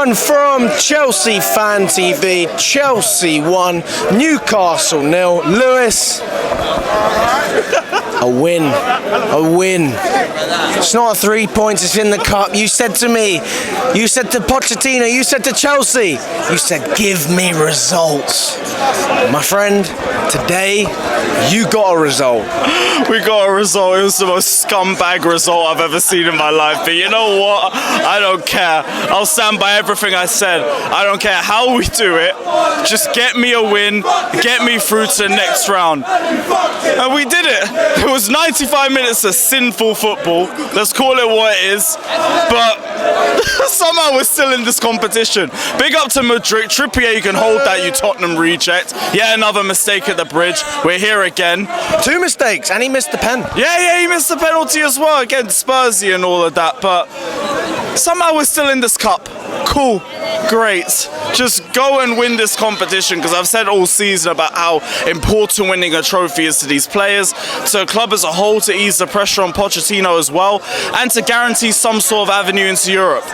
one from Chelsea Fan TV. Chelsea 1, Newcastle 0. Lewis, a win. A win. It's not 3 points, it's in the cup. You said to me, you said to Pochettino, you said to Chelsea, you said, give me results. My friend, today, you got a result. We got a result. It was the most scumbag result I've ever seen in my life. But you know what? I don't care. I'll stand by everything I said. I don't care how we do it. Just get me a win. Get me through to the next round. And we did it. It was 95 minutes of sinful football. Let's call it what it is. But somehow we're still in this competition. Big up to Mudryk. Trippier, you can hold that, you Tottenham reject. Yet another mistake at the bridge. We're here again. 2 mistakes, and he missed the pen. Yeah, he missed the penalty as well against Spursy and all of that, but somehow we're still in this cup. Cool, great. Just go and win this competition, because I've said all season about how important winning a trophy is to these players, to the club as a whole, to ease the pressure on Pochettino as well, and to guarantee some sort of avenue into Europe.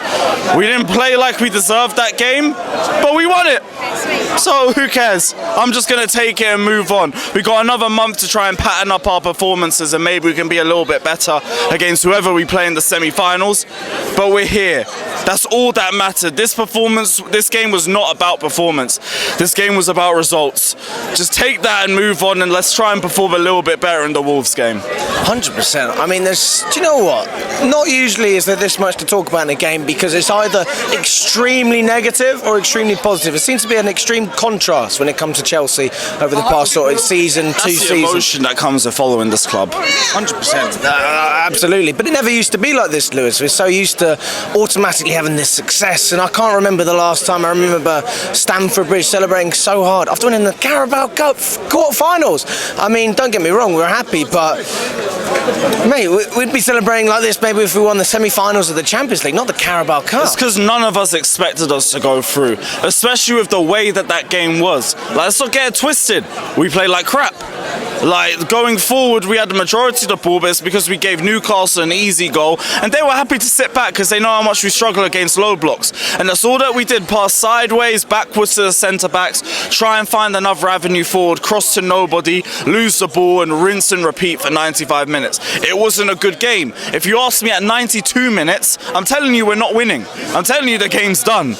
We didn't play like we deserved that game, but we won it. So who cares? I'm just going to take it and move on. We got another month to try and pattern up our performances, and maybe we can be a little bit better against whoever we play in the semi-finals. But we're here. That's all that mattered. This game was not about performance. This game was about results. Just take that and move on, and let's try and perform a little bit better in the Wolves game. 100%. I mean, do you know what? Not usually is there this much to talk about in a game, because it's either extremely negative or extremely positive. It seems to be an extreme contrast when it comes to Chelsea over the past sort of season, That's 2 the seasons. emotion that comes with following this club. 100%. Absolutely. But it never used to be like this, Lewis. We're so used to automatically having this success, and I can't remember the last time I remember Stamford Bridge celebrating so hard after winning the Carabao Cup quarter-finals. I mean, don't get me wrong, we were happy, but mate, we'd be celebrating like this maybe if we won the semi-finals of the Champions League, not the Carabao Cup. It's because none of us expected us to go through, especially with the way that game was. Like, let's not get it twisted. We played like crap. Like, going forward, we had the majority of the ball, but it's because we gave Newcastle an easy goal, and they were happy to sit back because they know how much we struggle against low blocks. And that's all that we did: pass sideways, backwards to the centre-backs, try and find another avenue forward, cross to nobody, lose the ball, and rinse and repeat for 95 minutes. It wasn't a good game. If you ask me at 92 minutes, I'm telling you we're not winning. I'm telling you the game's done.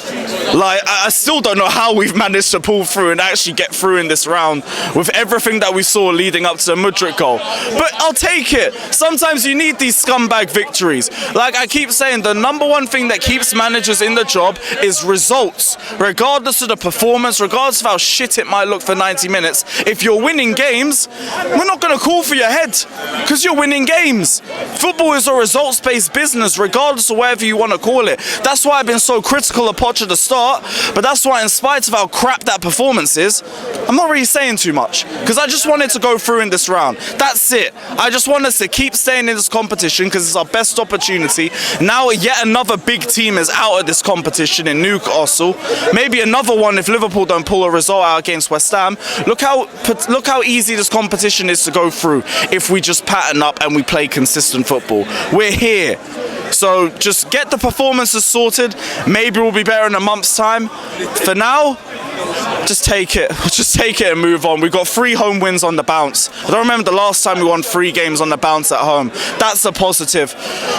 Like, I still don't know how we've managed to pull through and actually get through in this round with everything that we saw leading up to the Mudryk goal. But I'll take it. Sometimes you need these scumbag victories. Like I keep saying, the number one thing that keeps managers in the job is results. Regardless of the performance, regardless of how shit it might look for 90 minutes, if you're winning games, we're not going to call for your head because you're winning games. Football is a results-based business, regardless of whatever you want to call it. That's why I've been so critical of Poch at the start, but that's why, in spite of how crap that performance is, I'm not really saying too much, because I just wanted to go through in this round. That's it. I just want us to keep staying in this competition because it's our best opportunity. Now yet another big team is out of this competition in Newcastle. Maybe another one if Liverpool don't pull a result out against West Ham. Look how easy this competition is to go through if we just pattern up and we play consistent football. We're here. So just get the performances sorted. Maybe we'll be better in a month's time. For now, just take it. Just take it and move on. We've got 3 home wins on the bounce. I don't remember the last time we won 3 games on the bounce at home. That's a positive.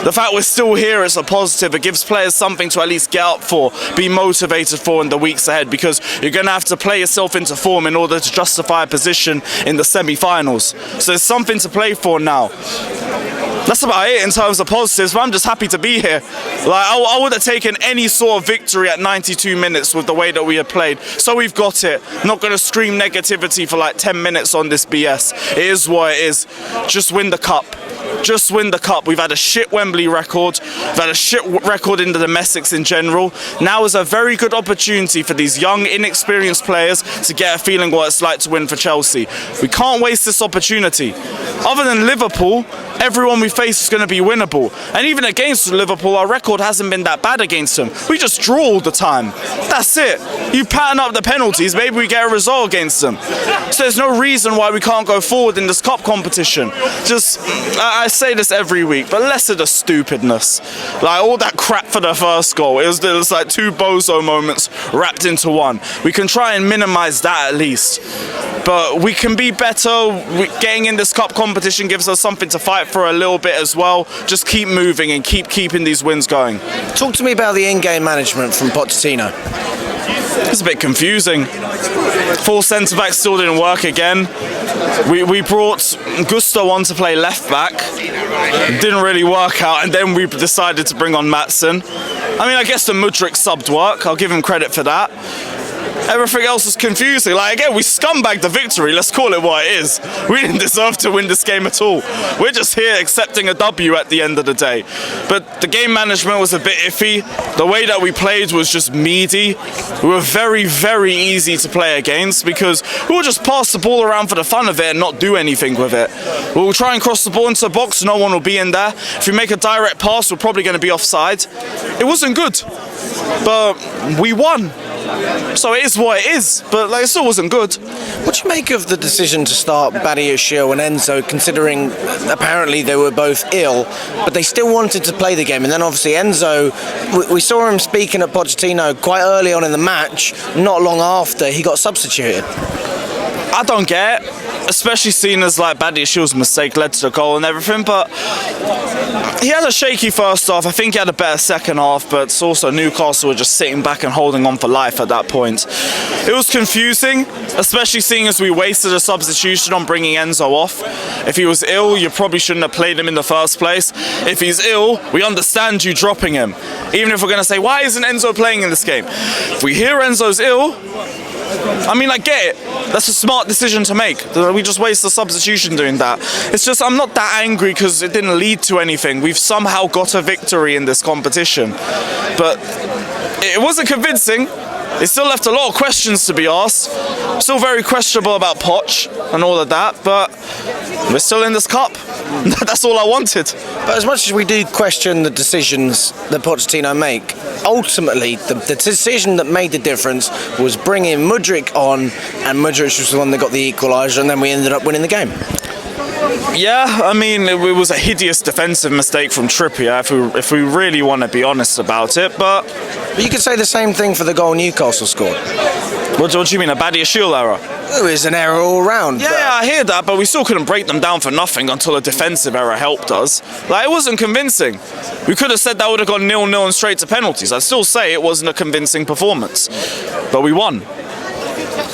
The fact we're still here is a positive. It gives players something to at least get up for, be motivated for in the weeks ahead, because you're going to have to play yourself into form in order to justify a position in the semi-finals. So there's something to play for now. That's about it in terms of positives, but I'm just happy to be here. Like, I would have taken any sort of victory at 92 minutes with the way that we had played. So we've got it. Not going to scream negativity for like 10 minutes on this BS. It is what it is. Just win the cup. Just win the cup. We've had a shit Wembley record. We've had a shit record in the domestics in general. Now is a very good opportunity for these young, inexperienced players to get a feeling what it's like to win for Chelsea. We can't waste this opportunity. Other than Liverpool, everyone we face is going to be winnable. And even against Liverpool, our record hasn't been that bad against them. We just draw all the time. That's it. You pattern up the penalties, maybe we get a result against them. So there's no reason why we can't go forward in this cup competition. Just, I say this every week, but less of the stupidness. Like all that crap for the first goal. It was like 2 bozo moments wrapped into one. We can try and minimize that at least. But we can be better. Getting in this cup competition gives us something to fight for a little bit as well. Just keep moving and keeping these wins going. Talk to me about the in-game management from Pochettino. It's a bit confusing. 4 centre-backs still didn't work again. We brought Gusto on to play left-back. Didn't really work out, and then we decided to bring on Maatsen. I mean, I guess the Mudryk subbed work. I'll give him credit for that. Everything else was confusing. Like, again, we scumbagged the victory. Let's call it what it is. We didn't deserve to win this game at all. We're just here accepting a W at the end of the day. But the game management was a bit iffy. The way that we played was just meaty. We were very, very easy to play against because we will just pass the ball around for the fun of it and not do anything with it. We'll try and cross the ball into the box. No one will be in there. If we make a direct pass, we're probably going to be offside. It wasn't good. But we won. So it is what it is, but like, it still wasn't good. What do you make of the decision to start Badiashile and Enzo, considering apparently they were both ill, but they still wanted to play the game? And then obviously Enzo, we saw him speaking at Pochettino quite early on in the match, not long after he got substituted. I don't get it, especially seeing as like Badiashile's mistake led to the goal and everything, but he had a shaky first half. I think he had a better second half, but it's also Newcastle were just sitting back and holding on for life at that point. It was confusing, especially seeing as we wasted a substitution on bringing Enzo off. If he was ill, you probably shouldn't have played him in the first place. If he's ill, we understand you dropping him. Even if we're going to say, why isn't Enzo playing in this game? If we hear Enzo's ill, I mean, I get it. That's a smart decision to make. We just waste the substitution doing that. It's just, I'm not that angry because it didn't lead to anything. We've somehow got a victory in this competition. But it wasn't convincing. It still left a lot of questions to be asked. Still very questionable about Poch and all of that, but we're still in this cup. That's all I wanted. But as much as we do question the decisions that Pochettino make, ultimately the decision that made the difference was bringing Mudryk on, and Mudryk was the one that got the equaliser, and then we ended up winning the game. Yeah, I mean, it was a hideous defensive mistake from Trippier, if we really want to be honest about it, but you could say the same thing for the goal Newcastle scored. What do you mean, a Badiashile error? It was an error all round. Yeah, I hear that, but we still couldn't break them down for nothing until a defensive error helped us. Like, it wasn't convincing. We could have said that would have gone 0-0 and straight to penalties. I'd still say it wasn't a convincing performance. But we won.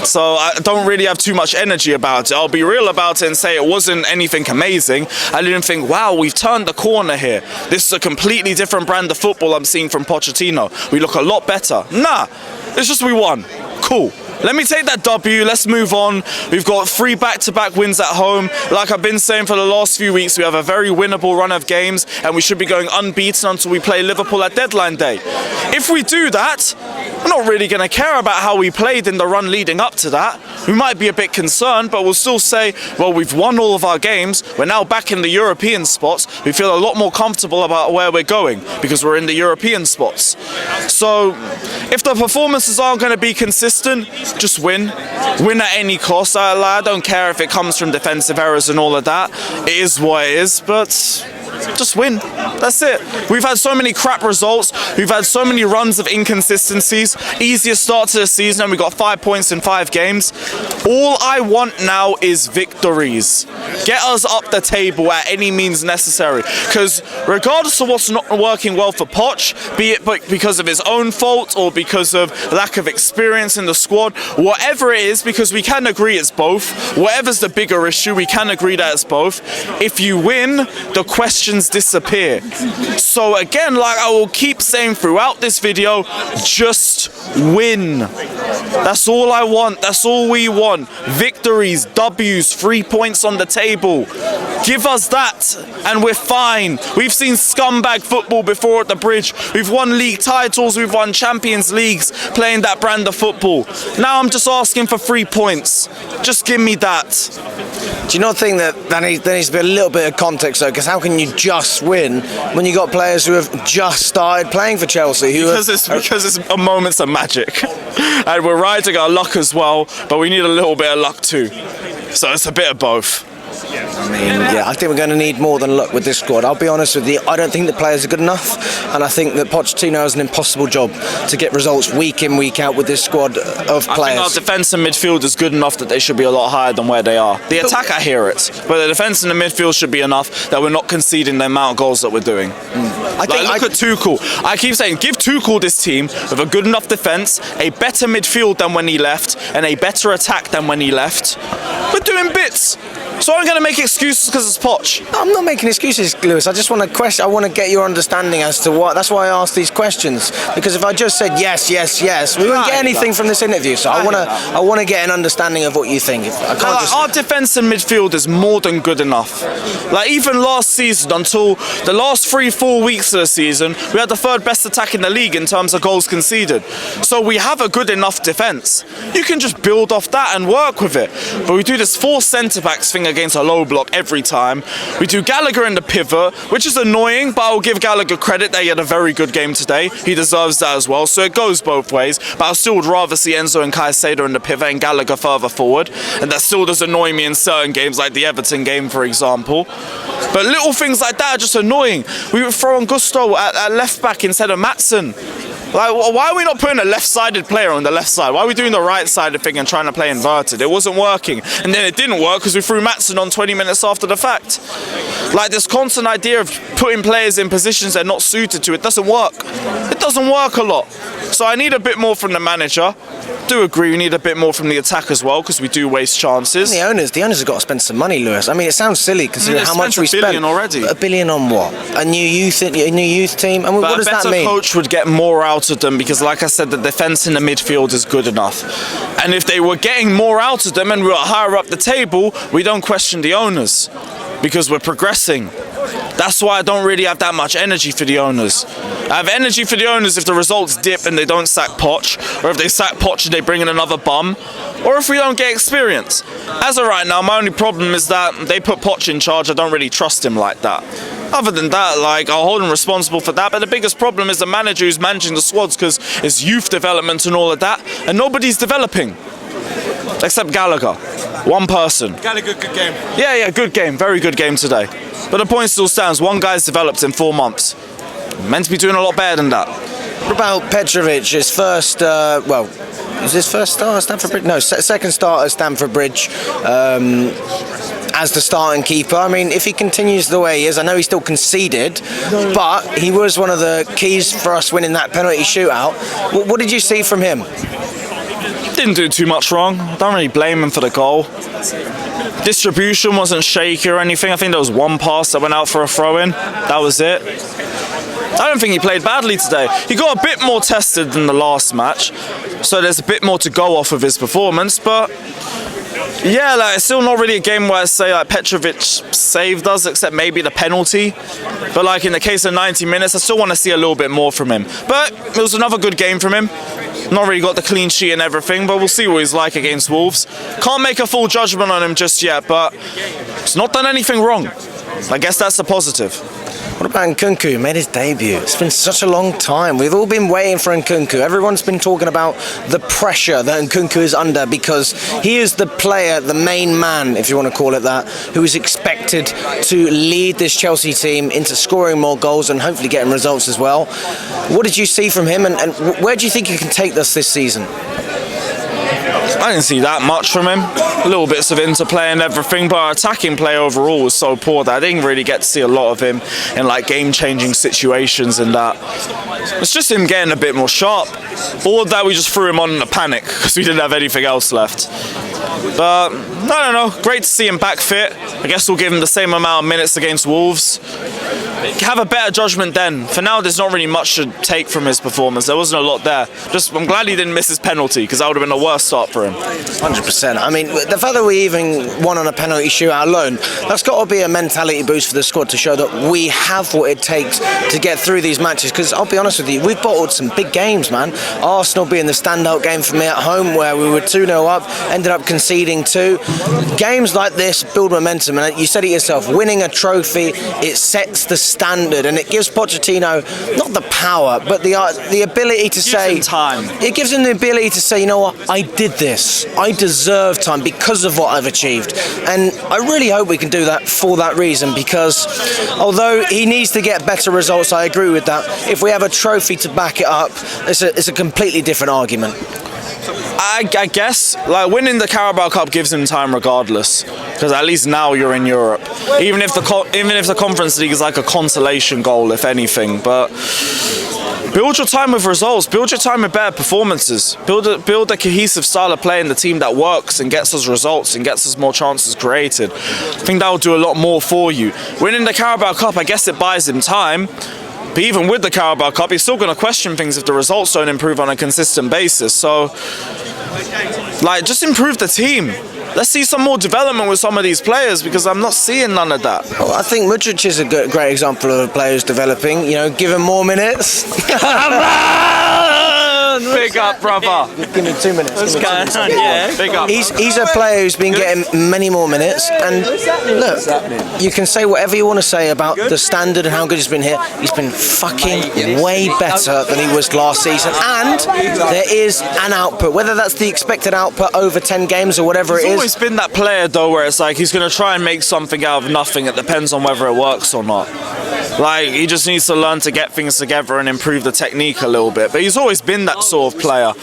So I don't really have too much energy about it. I'll be real about it and say it wasn't anything amazing. I didn't think, wow, we've turned the corner here. This is a completely different brand of football I'm seeing from Pochettino. We look a lot better. Nah, it's just we won. Cool. Let me take that W, let's move on. We've got 3 back-to-back wins at home. Like I've been saying for the last few weeks, we have a very winnable run of games and we should be going unbeaten until we play Liverpool at deadline day. If we do that, I'm not really going to care about how we played in the run leading up to that. We might be a bit concerned, but we'll still say, well, we've won all of our games. We're now back in the European spots. We feel a lot more comfortable about where we're going because we're in the European spots. So if the performances aren't going to be consistent, just win. Win at any cost. I don't care if it comes from defensive errors and all of that. It is what it is, but just win. That's it. We've had so many crap results. We've had so many runs of inconsistencies. Easiest start to the season and we got 5 points in 5 games. All I want now is victories. Get us up the table at any means necessary. Because regardless of what's not working well for Poch, be it because of his own fault or because of lack of experience in the squad, whatever it is, because we can agree it's both. Whatever's the bigger issue, we can agree that it's both. If you win, the questions disappear. So again, like I will keep saying throughout this video, just win. That's all I want. That's all we want. Victories, W's, 3 points on the table. Give us that and we're fine. We've seen scumbag football before at the Bridge. We've won league titles, we've won Champions Leagues playing that brand of football. Now I'm just asking for 3 points. Just give me that. Do you not think that there needs to be a little bit of context though? Because how can you just win when you got players who have just started playing for Chelsea? Because it's a moments of magic. And we're riding our luck as well, but we need a little bit of luck too. So it's a bit of both. I mean, yeah, I think we're going to need more than luck with this squad. I'll be honest with you, I don't think the players are good enough, and I think that Pochettino has an impossible job to get results week in, week out with this squad of players. I think our defence and midfield is good enough that they should be a lot higher than where they are. The attack, I hear it, but the defence and the midfield should be enough that we're not conceding the amount of goals that we're doing. Look at Tuchel. I keep saying, give Tuchel this team with a good enough defence, a better midfield than when he left, and a better attack than when he left. We're doing bits. So I'm going to make excuses because it's Poch. I'm not making excuses, Lewis. I just want to question. I want to get your understanding as to what. That's why I asked these questions. Because if I just said yes, yes, yes, we wouldn't get anything from this interview. So I want to get an understanding of what you think. Our defence and midfield is more than good enough. Like even last season, until the last 3-4 weeks of the season, we had the third best attack in the league in terms of goals conceded. So we have a good enough defence. You can just build off that and work with it. But we do this 4 centre-backs thing against a low block every time. We do Gallagher in the pivot, which is annoying, but I'll give Gallagher credit that he had a very good game today. He deserves that as well, so it goes both ways. But I still would rather see Enzo and Caicedo in the pivot and Gallagher further forward, and that still does annoy me in certain games, like the Everton game, for example. But little things like that are just annoying. We were throwing Gusto at left back instead of Maatsen. Like, why are we not putting a left-sided player on the left side? Why are we doing the right-sided thing and trying to play inverted? It wasn't working. And then it didn't work because we threw Maatsen on 20 minutes after the fact. Like, this constant idea of putting players in positions they're not suited to, it doesn't work. It doesn't work a lot. So I need a bit more from the manager. Do agree we need a bit more from the attack as well because we do waste chances. And the owners have got to spend some money, Lewis. I mean, it sounds silly considering how much we spent. $1 billion already. $1 billion on what? A new youth team. I mean, what does that mean? A better coach would get more out of them because, like I said, the defence in the midfield is good enough. And if they were getting more out of them and we were higher up the table, we don't question the owners because we're progressing. That's why I don't really have that much energy for the owners. I have energy for the owners if the results dip and they don't sack Poch, or if they sack Poch and they bring in another bum, or if we don't get experience. As of right now, my only problem is that they put Poch in charge. I don't really trust him like that. Other than that, like, I'll hold him responsible for that, but the biggest problem is the manager who's managing the squads because it's youth development and all of that, and nobody's developing. Except Gallagher. One person. Gallagher, good game. Yeah, good game. Very good game today. But the point still stands. One guy's developed in 4 months. Meant to be doing a lot better than that. What about Petrovic? His first, is his first start at Stamford Bridge? No, second start at Stamford Bridge as the starting keeper. I mean, if he continues the way he is, I know he still conceded, but he was one of the keys for us winning that penalty shootout. What did you see from him? Didn't do too much wrong. Don't really blame him for the goal. Distribution wasn't shaky or anything. I think there was one pass that went out for a throw-in. That was it. I don't think he played badly today. He got a bit more tested than the last match, so there's a bit more to go off of his performance, but yeah, like, it's still not really a game where I say like Petrovic saved us, except maybe the penalty. But like in the case of 90 minutes, I still want to see a little bit more from him. But it was another good game from him. Not really got the clean sheet and everything, but we'll see what he's like against Wolves. Can't make a full judgment on him just yet, but he's not done anything wrong. I guess that's a positive. What about Nkunku? He made his debut. It's been such a long time. We've all been waiting for Nkunku. Everyone's been talking about the pressure that Nkunku is under because he is the player, the main man, if you want to call it that, who is expected to lead this Chelsea team into scoring more goals and hopefully getting results as well. What did you see from him and where do you think he can take us this season? I didn't see that much from him. Little bits of interplay and everything, but our attacking play overall was so poor that I didn't really get to see a lot of him in like game-changing situations and that. It's just him getting a bit more sharp. All of that we just threw him on in a panic because we didn't have anything else left. But I don't know, great to see him back fit. I guess we'll give him the same amount of minutes against Wolves. have a better judgment then. For now, there's not really much to take from his performance. There wasn't a lot there. I'm glad he didn't miss his penalty, because that would have been the worst start for him. 100%. I mean, the fact that we even won on a penalty shootout alone, that's got to be a mentality boost for the squad to show that we have what it takes to get through these matches. Because I'll be honest with you, we've bottled some big games, man. Arsenal being the standout game for me at home, where we were 2-0 up, ended up conceding 2. Games like this build momentum, and you said it yourself, winning a trophy, it sets the standard, and it gives Pochettino not the power, but the ability to say, time. It gives him the ability to say, you know what, I did this. I deserve time because of what I've achieved. And I really hope we can do that for that reason, because although he needs to get better results, I agree with that. If we have a trophy to back it up, it's a completely different argument. I guess, like, winning the Carabao Cup gives him time regardless, because at least now you're in Europe. Even if the Conference League is like a consolation goal, if anything. But build your time with results. Build your time with better performances. Build a cohesive style of play in the team that works and gets us results and gets us more chances created. I think that will do a lot more for you. Winning the Carabao Cup, I guess it buys him time. But even with the Carabao Cup, he's still going to question things if the results don't improve on a consistent basis. So, like, just improve the team. Let's see some more development with some of these players, because I'm not seeing none of that. Well, I think Mudryk is a great example of a player who's developing. You know, give him more minutes. Big up, brother. Give me 2 minutes. What's going on? Yeah, big up. He's a player who's been getting many more minutes, and look, you can say whatever you want to say about the standard and how good he's been here. He's been fucking way better than he was last season, and there is an output, whether that's the expected output over 10 games or whatever it is. He's always been that player though, where it's like he's going to try and make something out of nothing. It depends on whether it works or not. Like, he just needs to learn to get things together and improve the technique a little bit. But he's always been that sort of player.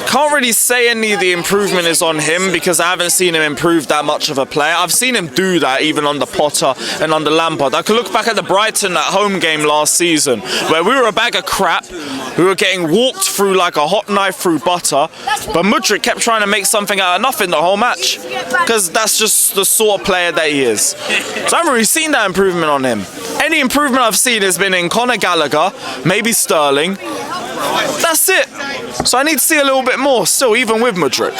Can't really say any of the improvement is on him, because I haven't seen him improve that much of a player. I've seen him do that even under Potter and under Lampard. I could look back at the Brighton at home game last season, where we were a bag of crap. We were getting walked through like a hot knife through butter. But Mudryk kept trying to make something out of nothing the whole match, because that's just the sort of player that he is. So I haven't really seen that improvement on him. Any improvement I've seen has been in Conor Gallagher, maybe Sterling. That's it. So I need to see a little bit more still, even with Mudryk.